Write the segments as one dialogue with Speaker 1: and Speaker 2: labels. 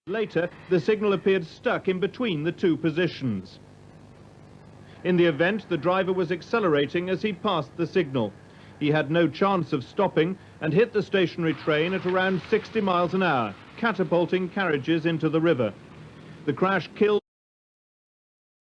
Speaker 1: Later, the signal appeared stuck in between the two positions. In the event, the driver was accelerating as he passed the signal. He had no chance of stopping and hit the stationary train at around 60 miles an hour, catapulting carriages into the river. The crash killed...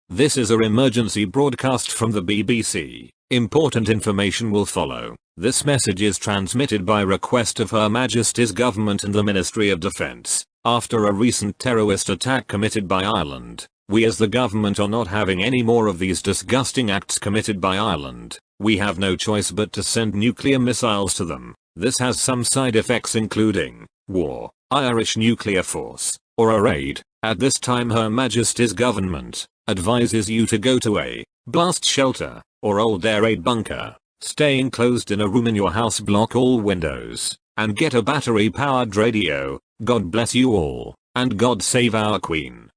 Speaker 2: This is an emergency broadcast from the BBC. Important information will follow. This message is transmitted by request of Her Majesty's Government and the Ministry of Defence. After a recent terrorist attack committed by Ireland, we as the government are not having any more of these disgusting acts committed by Ireland. We have no choice but to send nuclear missiles to them. This has some side effects including war, Irish nuclear force, or a raid. At this time Her Majesty's Government advises you to go to a blast shelter or old air raid bunker, stay enclosed in a room in your house, block all windows, and get a battery powered radio. God bless you all, and God save our Queen.